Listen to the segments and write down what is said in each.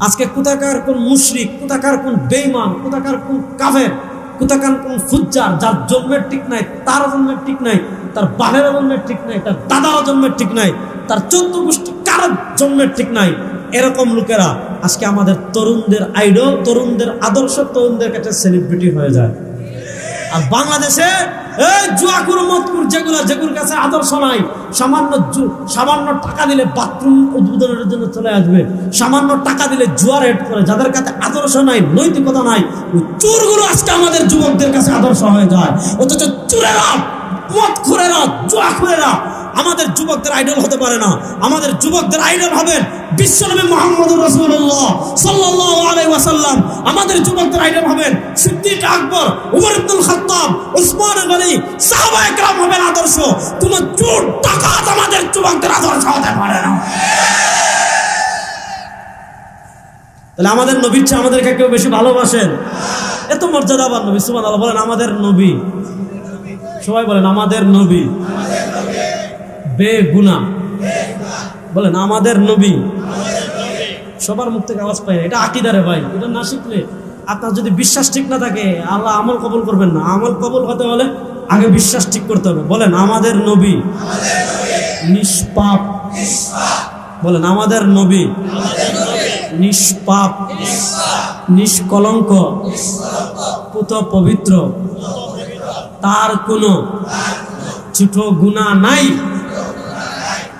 আজকে কোথাকার কোন মুশরিক, কোথাকার কোন বেঈমান, কোথাকার কোন কাফের, কোথাকার কোন ফুজ্জার, যার জন্মের ঠিক নাই, তার জন্মের ঠিক নাই, তার বাপের জন্মের ঠিক নাই, তার দাদার জন্মের ঠিক নাই, তার 14 গোষ্ঠী কারোর জন্মের ঠিক নাই, এরকম লোকেরা আজকে আমাদের তরুণদের আইডল, তরুণদের আদর্শ, তরুণদের কাছে সেলিব্রিটি হয়ে যায়। আর বাংলাদেশে এই জুয়াকুর মতকুর যেগুলোর কাছে আদর্শ নাই, সামান্য টাকা দিলে বাথরুম উদ্বোধনের জন্য চলে আসবে, সামান্য টাকা দিলে জুয়ার হেড করে, যাদের কাছে আদর্শ নাই, নৈতিকতা নাই, ওই চোরগুলো আজকে আমাদের যুবকদের কাছে আদর্শ হয়ে যায়। অথচ চোরেরা, মদখোরেরা, জুয়াখোরেরা আমাদের যুবকদের আইডল হতে পারে না। আমাদের যুবকদের আইডল হবেন বিশ্বনবী মুহাম্মদুর রাসূলুল্লাহ সাল্লাল্লাহু আলাইহি ওয়াসাল্লাম। আমাদের যুবকদের আইডল হবেন সিদ্দিক আকবর, উমর ইবনুল খাত্তাব, উসমান গনি, সাহাবায়ে কেরাম হবেন আদর্শ। কোন চোর ডাকাত আমাদের যুবকদের আদর্শ হতে পারে না। তাহলে আমাদের নবীর চেয়ে আমাদেরকে কেউ বেশি ভালোবাসেন? এত মর্যাদাবান নবী, সুবহানাল্লাহ। বলেন আমাদের নবী, সবাই বলেন আমাদের নবী বেগুনাহ। বলেন আমাদের নবী। সবার মুখ থেকে আওয়াজ পাই, এটা আকীদারে ভাই, এটা না শিখলে আপনার যদি বিশ্বাস ঠিক না থাকে আল্লাহ আমল কবুল করবেন না। আমল কবুল হতে হলে আগে বিশ্বাস ঠিক করতে হবে। বলেন আমাদের নবী নিষ্পাপ। বলেন আমাদের নবী নিষ্পাপ, নিষ্কলঙ্ক, পুত পবিত্র, তার কোনো ছোট গুনাহ নাই,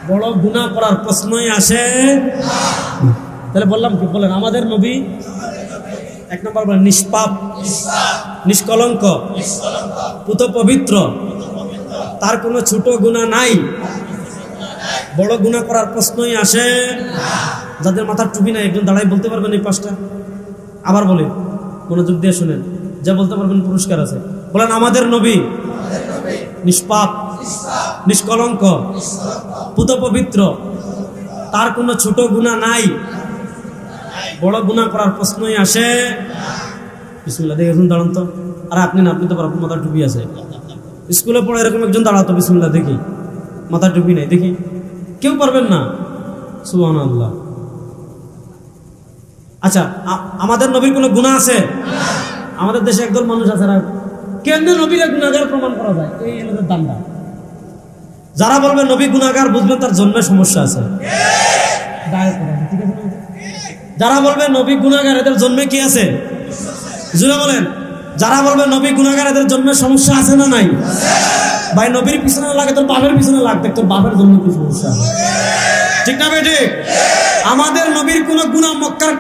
বড় গুনাহ করার প্রশ্নই আসে। তাহলে বললাম কি? বলেন আমাদের নবী এক নম্বর বলেন নিষ্পাপ, নিষ্কলঙ্ক, পুত পবিত্র, তার কোনো ছোট গুনাহ নাই, বড় গুনাহ করার প্রশ্নই আসে। যাদের মাথার টুপি নাই একজন দাঁড়াই বলতে পারবেন এই পাঁচটা? আবার বলি, মনোযোগ দিয়ে শুনেন, যা বলতে পারবেন পুরস্কার আছে। বলেন আমাদের নবী নিষ্পাপ, নিষ্কলঙ্ক, পুত পবিত্র, তার কোনো ছোট গুনাহ নাই, বড় গুনাহ করার প্রশ্নই আসে। বিসমিল্লাহ। দেখে দাঁড়ান তো। আরে আপনি না, আপনি তো পারবেন, মাথার টুপি আছে। স্কুলে পড়ে এরকম একজন দাঁড়াতো, বিসমিল্লাহ দেখি, মাথার টুপি নাই, দেখি। কেউ পারবেন না? সুবহানাল্লাহ। আচ্ছা, আমাদের নবীর কোনো গুনাহ আছে? আমাদের দেশে একদল মানুষ আছে না, কেমনে নবীর গুনাহগার প্রমাণ করা যায়, এই এলাকার দান্দা। যারা বলবে নবী গুনাহগার, বুঝবেন তার জন্মের সমস্যা আছে। যারা বলবে নবী গুনাহগার, এদের জন্মে কি আছে? জুড়ে বলেন। যারা বলবে নবী গুনাহগার, এদের জন্মের সমস্যা আছে না নাই? ভাই নবীর পিছনে লাগে, তোর বাপের পিছনে লাগবে, তোর বাপের জন্য কি সমস্যা আছে? ঠিক না বেঠিক? আমাদের নবীর কোন গুনাহ মক্কার